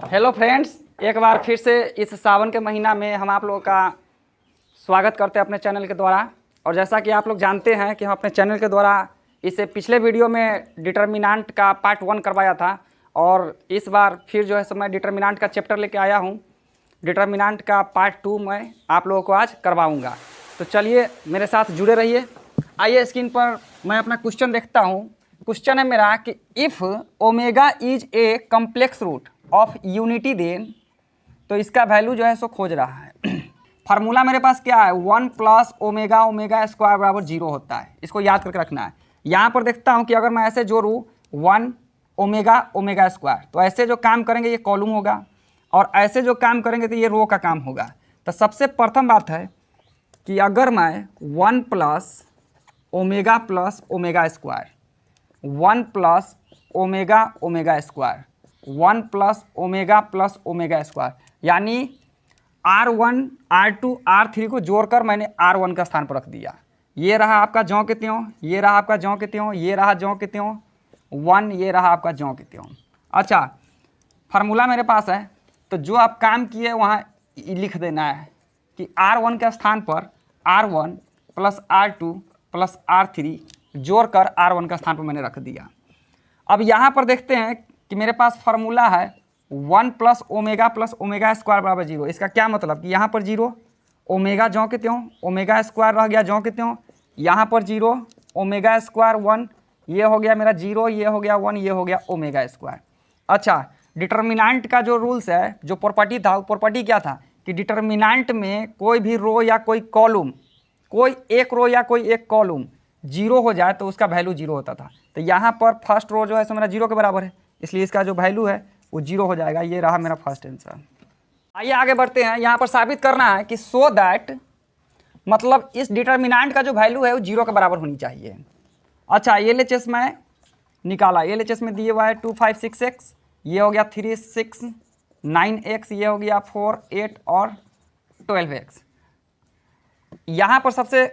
Hello friends, एक बार फिर से इस सावन के महीना में हम आप लोगों का स्वागत करते हैं अपने चैनल के द्वारा। और जैसा कि आप लोग जानते हैं कि हम अपने चैनल के द्वारा इससे पिछले वीडियो में डिटर्मिनेंट का पार्ट 1 करवाया था और इस बार फिर जो है सो मैं डिटर्मिनेंट का चैप्टर लेके आया हूँ। डिटर्मिनेंट का पार्ट 2 मैं आप लोगों को आज करवाऊँगा। तो चलिए मेरे साथ जुड़े रहिए। आइए स्क्रीन पर मैं अपना क्वेश्चन देखता हूँ। क्वेश्चन है मेरा कि if omega is a complex root of unity then, तो इसका वैल्यू जो है सो खोज रहा है। फार्मूला मेरे पास क्या है, 1 प्लस ओमेगा ओमेगा स्क्वायर बराबर 0 होता है। इसको याद करके रखना है। यहाँ पर देखता हूँ कि अगर मैं ऐसे जोड़ूँ 1 ओमेगा ओमेगा स्क्वायर, तो ऐसे जो काम करेंगे ये कॉलम होगा और ऐसे जो काम करेंगे तो ये रो का काम होगा। तो सबसे प्रथम बात है कि अगर मैं 1 plus omega square, 1 plus omega omega square, 1 plus omega square, यानी R1 R2 R3 को जोड़कर मैंने R1 का स्थान पर रख दिया। ये रहा आपका ज्यों के त्यों, ये रहा आपका ज्यों के त्यों, ये रहा ज्यों के त्यों 1, ये रहा आपका ज्यों के त्यों। अच्छा, फार्मूला मेरे पास है, तो जो आप काम किए वहाँ लिख देना है कि R1 के स्थान पर R1 plus R2 plus R3 जोड़कर R1 का स्थान पर मैंने रख दिया। अब यहाँ पर देखते हैं कि मेरे पास फार्मूला है 1 प्लस ओमेगा स्क्वायर बराबर 0। इसका क्या मतलब कि यहाँ पर 0, ओमेगा ज्यों के त्यों, ओमेगा स्क्वायर रह गया ज्यों के त्यों, यहाँ पर 0, ओमेगा स्क्वायर 1, ये हो गया मेरा 0, ये हो गया 1, ये हो गया ओमेगा स्क्वायर। अच्छा, डिटर्मिनेंट का जो रूल्स है, जो प्रॉपर्टी था, वो प्रॉपर्टी क्या था कि डिटर्मिनेंट में कोई भी रो या कोई कॉलम, कोई एक रो या कोई एक कॉलम 0 हो जाए तो उसका वैल्यू 0 होता था। तो यहाँ पर फर्स्ट रो जो है सो मेरा 0 के बराबर है, इसलिए इसका जो वैल्यू है वो 0 हो जाएगा। ये रहा मेरा फर्स्ट आंसर। आइए आगे बढ़ते हैं। यहाँ पर साबित करना है कि सो दैट, मतलब इस डिटर्मिनेंट का जो वैल्यू है वो 0 के बराबर होनी चाहिए। अच्छा, LHS में निकाला, LHS में दिए हुआ है 2 5 6 x, ये हो गया 3 6 9 x, ये हो गया 4 8 और 12 x। यहाँ पर सबसे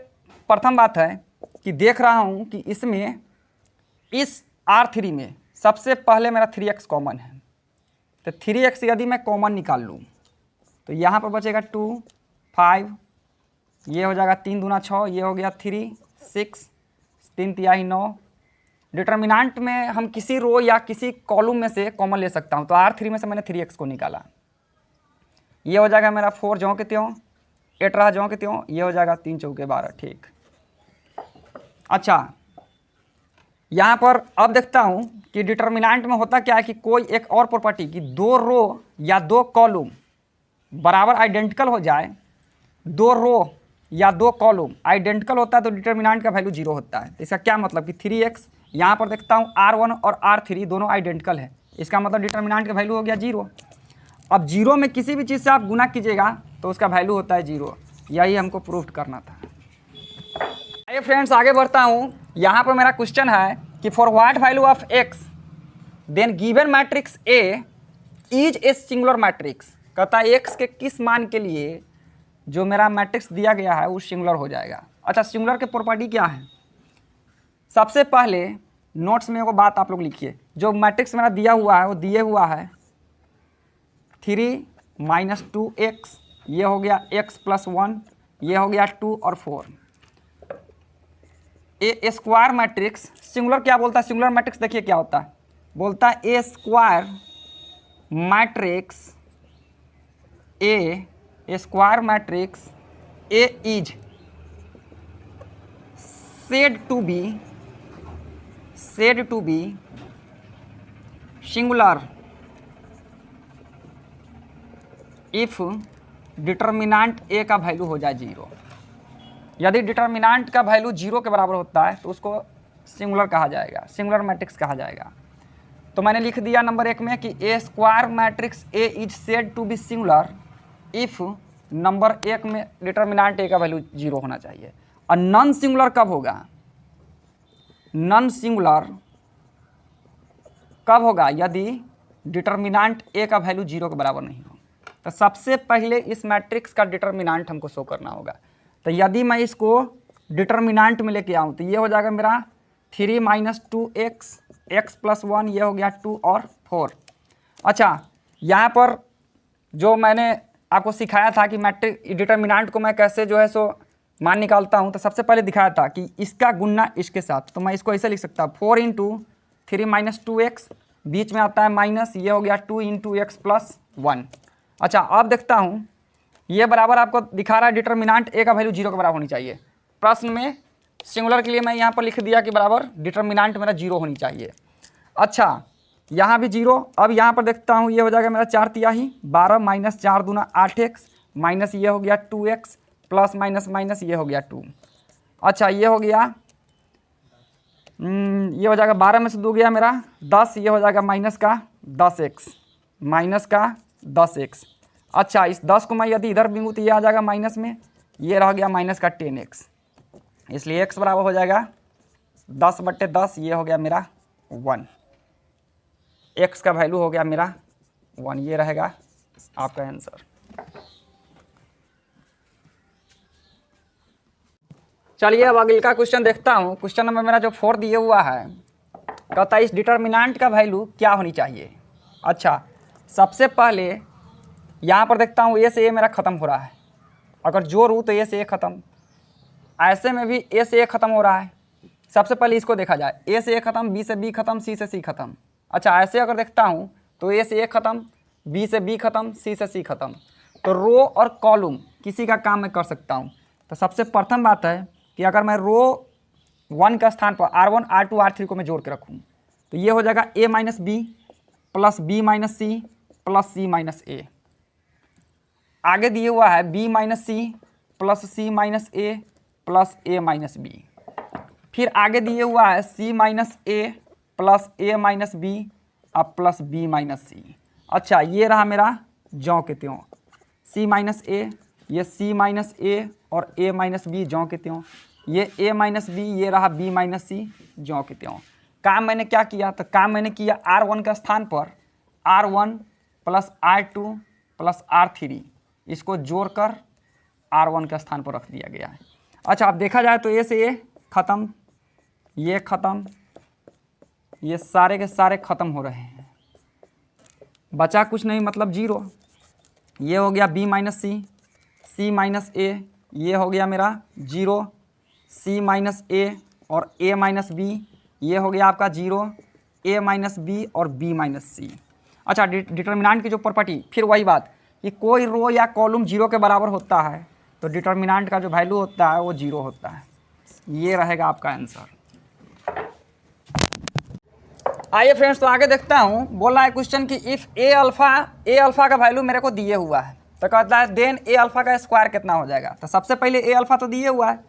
प्रथम बात है कि देख रहा हूँ कि इसमें इस R3 में सबसे पहले मेरा 3x कॉमन है। तो 3x यदि मैं कॉमन निकाल लूँ तो यहाँ पर बचेगा 2 5, ये हो जाएगा 3 दूना 6, ये हो गया 3 6, 3 तिहाई 9। डिटर्मिनेंट में हम किसी रो या किसी कॉलम में से कॉमन ले सकता हूँ, तो R3 में से मैंने 3x को निकाला। ये हो जाएगा मेरा 4 ज्यों के त्यों, 8 रहा ज्यों के त्यों, ये हो जाएगा 3 चौके 12। ठीक। अच्छा, यहाँ पर अब देखता हूँ कि डिटर्मिनेंट में होता क्या है कि कोई एक और प्रॉपर्टी कि 2 रो या 2 कॉलम बराबर आइडेंटिकल हो जाए, 2 रो या 2 कॉलम आइडेंटिकल होता है तो डिटर्मिनेंट का वैल्यू 0 होता है। तो इसका क्या मतलब कि 3x, यहाँ पर देखता हूँ R1 और R3 दोनों आइडेंटिकल है, इसका मतलब डिटर्मिनेंट का वैल्यू हो गया 0। अब 0 में किसी भी चीज़ से आप गुना कीजिएगा तो उसका वैल्यू होता है 0। यही हमको प्रूव करना था। आइए फ्रेंड्स आगे बढ़ता हूँ। यहाँ पर मेरा क्वेश्चन है कि for what value of x then given matrix A is a singular matrix. कहता है x के किस मान के लिए जो मेरा मैट्रिक्स दिया गया है वो सिंगुलर हो जाएगा। अच्छा, सिंगुलर के प्रॉपर्टी क्या है? सबसे पहले नोट्स में एगो बात आप लोग लिखिए, जो मैट्रिक्स मेरा दिया हुआ है वो दिए हुआ है 3 माइनस 2x, ये हो गया x प्लस 1, ये हो गया 2 और 4। ए स्क्वायर मैट्रिक्स सिंगुलर क्या बोलता है? सिंगुलर मैट्रिक्स देखिए क्या होता है, बोलता है A square matrix, A square matrix A is said to be singular if determinant A का वैल्यू हो जाए 0। यदि डिटर्मिनेंट का वैल्यू 0 के बराबर होता है तो उसको सिंगुलर कहा जाएगा, सिंगुलर मैट्रिक्स कहा जाएगा। तो मैंने लिख दिया नंबर 1 में कि A square matrix A is said to be singular if number 1 में डिटर्मिनेंट ए का वैल्यू 0 होना चाहिए। और नॉन सिंगुलर कब होगा? नॉन सिंगुलर कब होगा? यदि डिटर्मिनेंट ए का वैल्यू 0 के बराबर नहीं हो। तो सबसे पहले इस मैट्रिक्स का डिटर्मिनेंट हमको शो करना होगा। तो यदि मैं इसको डिटर्मिनेंट में लेके आऊँ तो ये हो जाएगा मेरा 3 - 2x, x + 1, ये हो गया 2 और 4। अच्छा, यहाँ पर जो मैंने आपको सिखाया था कि मैट्रिक डिटर्मिनेंट को मैं कैसे जो है सो मान निकालता हूँ, तो सबसे पहले दिखाया था कि इसका गुणना इसके साथ, तो मैं इसको ऐसे लिख सकता हूँ 4 × 3 - 2x, बीच में आता है माइनस, ये हो गया 2 × x + 1। अच्छा, अब देखता हूँ ये बराबर आपको दिखा रहा है डिटर्मिनेंट ए का वैल्यू 0 के बराबर होनी चाहिए। प्रश्न में सिंगुलर के लिए मैं यहाँ पर लिख दिया कि बराबर डिटर्मिनेंट मेरा 0 होनी चाहिए। अच्छा, यहाँ भी 0। अब यहाँ पर देखता हूँ ये हो जाएगा मेरा 4 तिहाई 12 - 4 दूना 8x, माइनस ये हो गया 2x, प्लस माइनस माइनस ये हो गया 2। अच्छा, ये हो गया ये हो जाएगा 12 में से 2 गया मेरा 10, ये हो जाएगा माइनस का 10x, माइनस का 10x। अच्छा, इस 10 को मैं यदि इधर बिंगू तो ये आ जाएगा माइनस में, ये रह गया माइनस का 10x, इसलिए x बराबर हो जाएगा 10/10, ये हो गया मेरा 1। x का वैल्यू हो गया मेरा 1, ये रहेगा आपका आंसर। चलिए अब अगले का क्वेश्चन देखता हूँ। क्वेश्चन नंबर मेरा जो 4 दिया हुआ है, कहता है इस डिटर्मिनेंट का वैल्यू क्या होनी चाहिए। अच्छा, सबसे पहले यहाँ पर देखता हूँ ए से ए मेरा ख़त्म हो रहा है, अगर जोड़ूँ तो ए से ए ख़त्म, ऐसे में भी ए से ए ख़त्म हो रहा है। सबसे पहले इसको देखा जाए, ए से ए ख़त्म, बी से बी ख़त्म, सी से सी ख़त्म। अच्छा, ऐसे अगर देखता हूँ तो ए से ए ख़त्म, बी से बी ख़त्म, सी से सी ख़त्म, तो रो और कॉलम किसी का काम मैं कर सकता हूँ। तो सबसे प्रथम बात है कि अगर मैं रो 1 का स्थान पर R1 R2 R3 को मैं जोड़ के रखूँ तो ये हो जाएगा a - b plus b - c plus c - a। आगे दिए हुआ है b - c plus c - a plus a - b। फिर आगे दिए हुआ है c - a plus a - b अब प्लस b - c। अच्छा, ये रहा मेरा ज्यों के त्यों c - a, ये c - a और a - b ज्यों के त्यों, ये a - b, ये रहा b - c ज्यों के त्यों। काम मैंने क्या किया, तो काम मैंने किया R1 का स्थान पर R1 plus R2 plus R3 इसको जोड़कर R1 का स्थान पर रख दिया गया है। अच्छा, अब देखा जाए तो ए से ए ख़त्म, ये ख़त्म, ये सारे के सारे ख़त्म हो रहे हैं, बचा कुछ नहीं मतलब 0। ये हो गया b - c, c - a, ये हो गया मेरा 0, c - a और a - b, ये हो गया आपका 0, a - b और b - c। अच्छा, डिटर्मिनेंट की जो प्रॉपर्टी, फिर वही बात कि कोई रो या कॉलम 0 के बराबर होता है तो डिटर्मिनेंट का जो वैल्यू होता है वो 0 होता है। ये रहेगा आपका आंसर। आइए फ्रेंड्स, तो आगे देखता हूँ। बोल रहा है क्वेश्चन कि इफ़ ए अल्फ़ा का वैल्यू मेरे को दिए हुआ है, तो कहता है देन ए अल्फ़ा का स्क्वायर कितना हो जाएगा। तो सबसे पहले ए अल्फ़ा तो दिए हुआ है,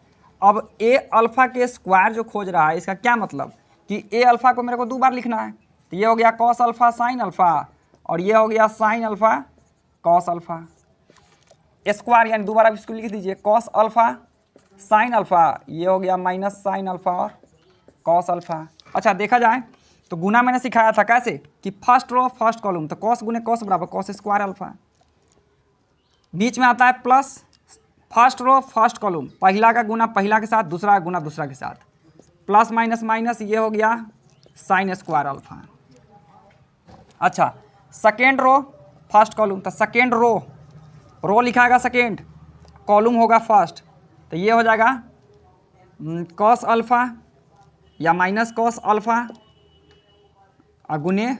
अब ए अल्फ़ा के स्क्वायर जो खोज रहा है, इसका क्या मतलब कि ए अल्फ़ा को मेरे को 2 बार लिखना है। तो ये हो गया कॉस अल्फ़ा साइन अल्फ़ा और ये हो गया sign alpha cos alpha square, यानी 2 बार आप इसको लिख दीजिए कॉस अल्फ़ा साइन अल्फ़ा, ये हो गया माइनस साइन अल्फ़ा और कॉस अल्फ़ा। अच्छा, देखा जाए तो गुना मैंने सिखाया था कैसे कि फर्स्ट रो फर्स्ट कॉलम, तो कॉस गुने कॉस बराबर कॉस स्क्वायर अल्फ़ा, बीच में आता है plus first row first column, पहला का गुना पहला के साथ, दूसरा का गुना दूसरा के साथ, प्लस माइनस माइनस, ये हो गया साइन स्क्वायर अल्फ़ा। अच्छा, सेकेंड रो फर्स्ट कॉलम, तो सेकेंड रो लिखाएगा सेकेंड, कॉलम होगा फर्स्ट, तो ये हो जाएगा कॉस अल्फ़ा या माइनस कॉस अल्फ़ा गुने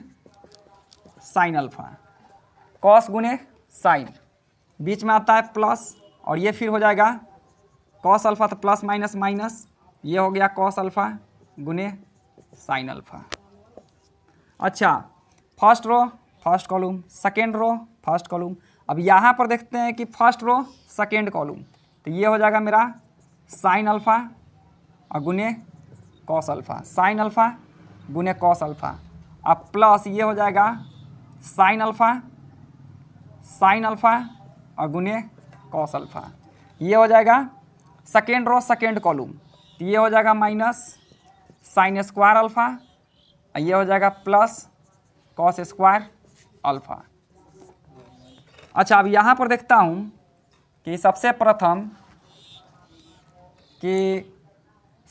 साइन अल्फ़ा, कॉस गुने साइन, बीच में आता है प्लस और ये फिर हो जाएगा कॉस अल्फ़ा, तो प्लस माइनस माइनस, ये हो गया कॉस अल्फ़ा गुने साइन अल्फ़ा। अच्छा, first row first column, second row first column. अब यहाँ पर देखते हैं कि फर्स्ट रो सेकेंड कॉलम, तो ये हो जाएगा मेरा साइन अल्फ़ा और गुने कॉस अल्फ़ा, साइन अल्फ़ा गुने कॉस अल्फ़ा, अब प्लस ये हो जाएगा साइन अल्फ़ा और गुने कॉस अल्फ़ा, ये हो जाएगा सेकेंड रो सेकेंड कॉलम, तो ये हो जाएगा माइनस साइन स्क्वायर अल्फ़ा, ये हो जाएगा प्लस कॉस स्क्वायर अल्फ़ा। अच्छा, अब यहाँ पर देखता हूँ कि सबसे प्रथम कि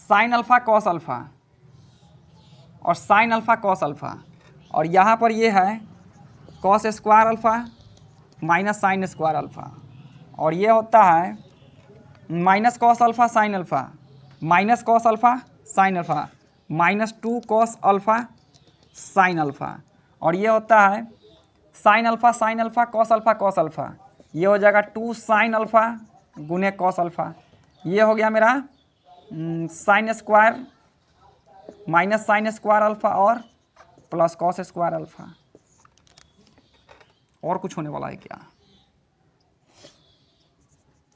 साइन अल्फ़ा कॉस अल्फ़ा और साइन अल्फ़ा कॉस अल्फ़ा, और यहाँ पर ये है cos square alpha minus sign square alpha, और ये होता है minus cos alpha sine alpha minus cos alpha sine alpha minus 2 cos alpha sine alpha, और ये होता है साइन अल्फ़ा कॉस अल्फ़ा, ये हो जाएगा 2 साइन अल्फ़ा गुने कॉस अल्फ़ा। ये हो गया मेरा sine square minus sign square alpha और प्लस कॉस स्क्वायर अल्फ़ा। और कुछ होने वाला है क्या?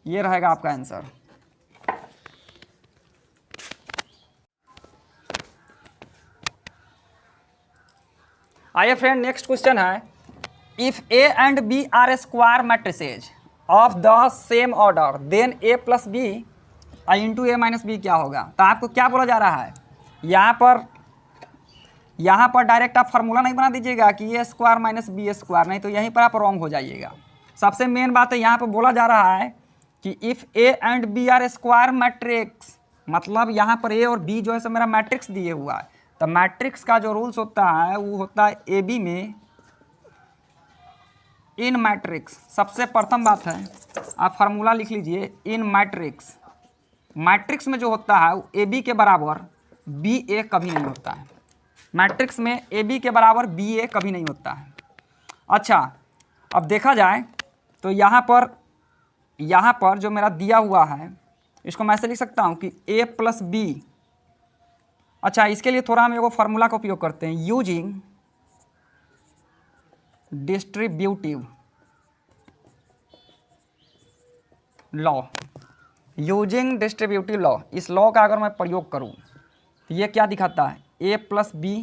ये रहेगा आपका आंसर। आइए फ्रेंड, नेक्स्ट क्वेश्चन है, if A and B are square matrices of the same order then A plus B into A minus B क्या होगा? तो आपको क्या बोला जा रहा है, यहाँ पर डायरेक्ट आप फार्मूला नहीं बना दीजिएगा कि A square minus B square, नहीं तो यहीं पर आप रॉन्ग हो जाइएगा। सबसे मेन बात है, यहाँ पर बोला जा रहा है कि if A and B are square matrix, मतलब यहाँ पर ए और बी जो है सो मेरा मैट्रिक्स दिए हुआ है, तो मैट्रिक्स का जो रूल्स होता है वो होता है ए बी में इन मैट्रिक्स। सबसे प्रथम बात है आप फार्मूला लिख लीजिए, इन मैट्रिक्स, मैट्रिक्स में जो होता है वो ए बी के बराबर बी ए कभी नहीं होता है। मैट्रिक्स में ए बी के बराबर बी ए कभी नहीं होता है। अच्छा, अब देखा जाए तो यहाँ पर जो मेरा दिया हुआ है इसको मैं ऐसे लिख सकता हूँ कि ए प्लस बी। अच्छा, इसके लिए थोड़ा हम एगो फार्मूला का उपयोग करते हैं, using distributive law. Using distributive law, इस लॉ का अगर मैं प्रयोग करूं तो ये क्या दिखाता है, ए plus B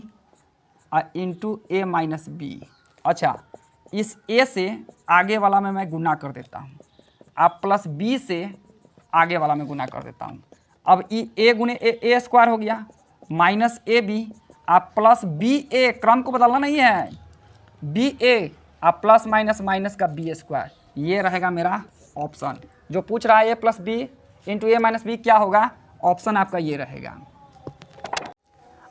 into A minus B. अच्छा, इस ए से आगे वाला में मैं गुना कर देता हूं, अब प्लस बी से आगे वाला में गुना कर देता हूं। अब ए गुने ए स्क्वायर हो गया माइनस ए बी, आप प्लस बी ए, क्रम को बदलना नहीं है, बी ए आप प्लस माइनस माइनस का बी स्क्वायर, ये रहेगा मेरा ऑप्शन। जो पूछ रहा है ए plus B into A minus B क्या होगा, ऑप्शन आपका ये रहेगा।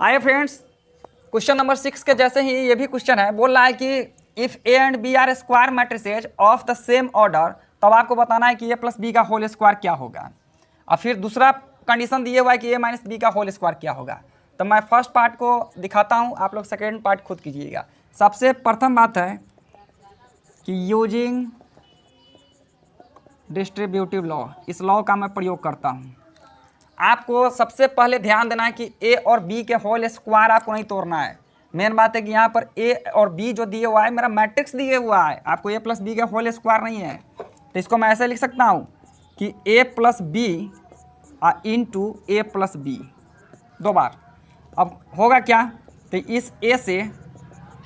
आइए फ्रेंड्स, क्वेश्चन नंबर 6 के जैसे ही ये भी क्वेश्चन है, बोल रहा है कि if A and B are square matrices of the same order, तब आपको बताना है कि ए प्लस बी का होल स्क्वायर क्या होगा। और फिर दूसरा कंडीशन दिए हुआ है कि ए माइनस बी का होल स्क्वायर क्या होगा। तो मैं फर्स्ट पार्ट को दिखाता हूँ, आप लोग सेकेंड पार्ट खुद कीजिएगा। सबसे प्रथम बात है कि यूजिंग डिस्ट्रीब्यूटिव लॉ, इस लॉ का मैं प्रयोग करता हूँ। आपको सबसे पहले ध्यान देना है कि ए और बी के होल स्क्वायर आपको नहीं तोड़ना है। मेन बात है कि यहाँ पर ए और बी जो दिए हुआ है मेरा मैट्रिक्स दिए हुआ है, आपको ए प्लस बी के होल स्क्वायर नहीं है। तो इसको मैं ऐसे लिख सकता हूँ कि A plus B into A plus B, दो बार। अब होगा क्या, तो इस ए से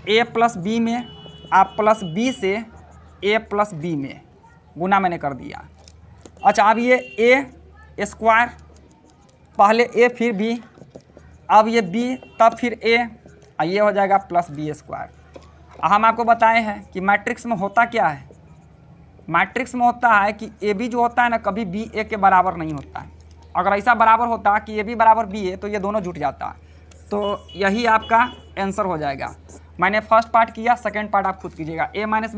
ए प्लस बी में आप प्लस बी से ए प्लस बी में गुना मैंने कर दिया। अच्छा, अब ये ए स्क्वायर, पहले ए फिर बी, अब ये बी तब फिर ए, ये हो जाएगा प्लस बी स्क्वायर। हम आपको बताए हैं कि मैट्रिक्स में होता क्या है, मैट्रिक्स में होता है कि ए बी जो होता है ना कभी बी ए के बराबर नहीं होता है। अगर ऐसा बराबर होता कि ए बी बराबर बी ए तो ये दोनों जुट जाता, तो यही आपका आंसर हो जाएगा। मैंने फर्स्ट पार्ट किया, सेकंड पार्ट आप खुद कीजिएगा। ए माइनस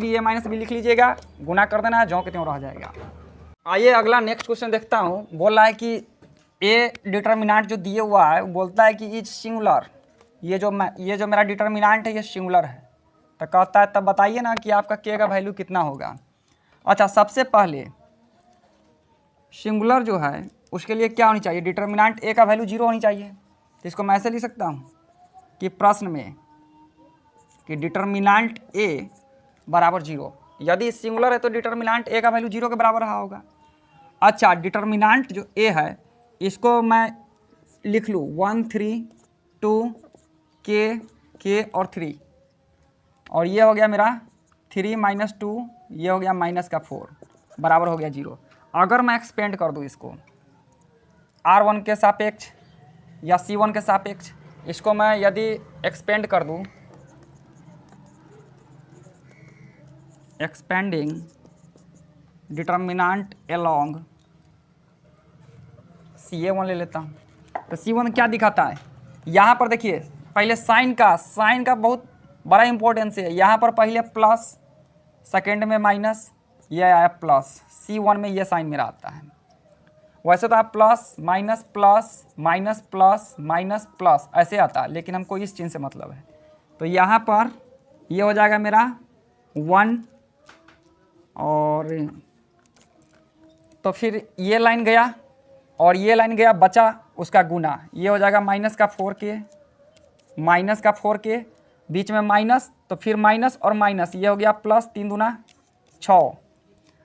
बी लिख लीजिएगा, गुना कर देना है, ज्यों के त्यों रह जाएगा। आइए अगला नेक्स्ट क्वेश्चन देखता हूँ। बोल रहा है कि ए डिटर्मिनेंट जो दिए हुआ है वो बोलता है कि इज सिंगुलर, ये जो मेरा डिटर्मिनेंट है ये सिंगुलर है। तो कहता है तब बताइए ना कि आपका के का वैल्यू कितना होगा। अच्छा, सबसे पहले सिंगुलर जो है उसके लिए क्या होनी चाहिए, डिटर्मिनेंट ए का वैल्यू 0 होनी चाहिए। तो इसको मैं ऐसे लिख सकता हूँ कि प्रश्न में कि डिटर्मिनेंट ए बराबर 0, यदि सिंगुलर है तो डिटर्मिनेंट ए का वैल्यू 0 के बराबर रहा होगा। अच्छा, डिटर्मिनेंट जो ए है इसको मैं लिख लूँ 1 3 2 के और 3, और ये हो गया मेरा 3 - 2, ये हो गया माइनस का 4, बराबर हो गया 0। अगर मैं एक्सपेंड कर दूँ इसको R1 के सापेक्ष या C1 के सापेक्ष, इसको मैं यदि एक्सपेंड कर दूँ, एक्सपेंडिंग डिटर्मिनेंट अलोंग CA1 ले लेता हूँ। तो C1 क्या दिखाता है, यहाँ पर देखिए पहले साइन का बहुत बड़ा इंपॉर्टेंस है। यहाँ पर पहले प्लस, सेकेंड में माइनस, ये आया प्लस, C1 में ये साइन मेरा आता है। वैसे तो आप plus minus plus minus plus minus plus ऐसे आता है, लेकिन हमको इस चिन्ह से मतलब है। तो यहाँ पर ये हो जाएगा मेरा 1 और तो फिर ये लाइन गया और ये लाइन गया, बचा उसका गुना, ये हो जाएगा माइनस का 4K, माइनस का 4K, बीच में माइनस, तो फिर माइनस और माइनस, ये हो गया प्लस, 3 दूना 6।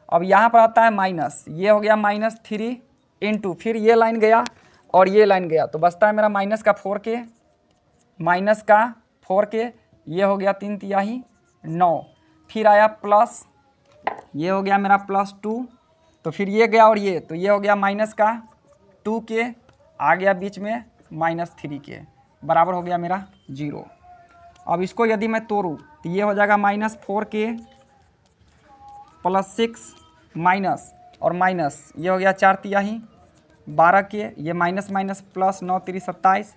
अब यहाँ पर आता है माइनस, ये हो गया -3 इंटू, फिर ये लाइन गया और ये लाइन गया, तो बचता है मेरा माइनस का 4K, माइनस का 4K, ये हो गया 3 तिहाई 9, फिर आया प्लस, ये हो गया मेरा +2, तो फिर ये गया और ये, तो ये हो गया माइनस का 2K, आ गया बीच में -3K, बराबर हो गया मेरा 0। अब इसको यदि मैं तोड़ूँ तो ये हो जाएगा -4K + 6 माइनस और माइनस, ये हो गया 4 तिहाई 12K, ये माइनस माइनस प्लस 9 3 27,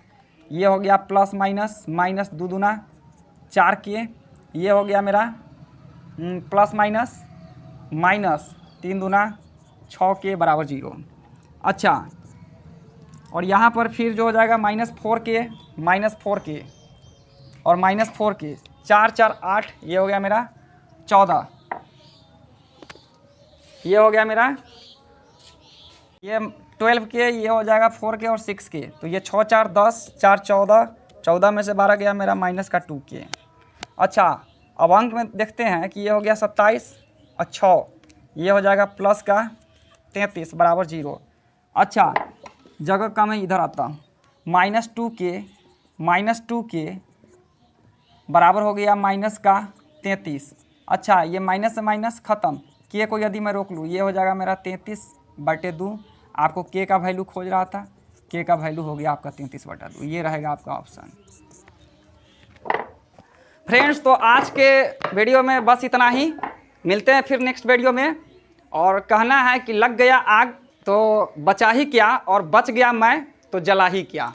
ये हो गया प्लस माइनस माइनस 2 दूना 4K, ये हो गया मेरा प्लस माइनस माइनस 3 दूना 6K बराबर 0। अच्छा, और यहाँ पर फिर जो हो जाएगा -4K और -4K, 4 4 8, ये हो गया मेरा 14, ये हो गया मेरा ये 12K, ये हो जाएगा 4K और 6K, तो ये 6 4 10, 4 14, 14 में से 12 गया मेरा माइनस का 2K। अच्छा, अब अंक में देखते हैं कि ये हो गया 27 और 6, ये हो जाएगा प्लस का 33 बराबर 0। अच्छा, जगह कम है, इधर आता हूँ, -2K बराबर हो गया माइनस का 33। अच्छा, ये माइनस से माइनस ख़त्म, K को यदि मैं रोक लूँ, ये हो जाएगा मेरा 33/2, आपको K का वैल्यू खोज रहा था, K का वैल्यू हो गया आपका 33/2, ये रहेगा आपका ऑप्शन। फ्रेंड्स, तो आज के वीडियो में बस इतना ही, मिलते हैं फिर नेक्स्ट वीडियो में। और कहना है कि लग गया आग तो बचा ही क्या, और बच गया मैं तो जला ही क्या।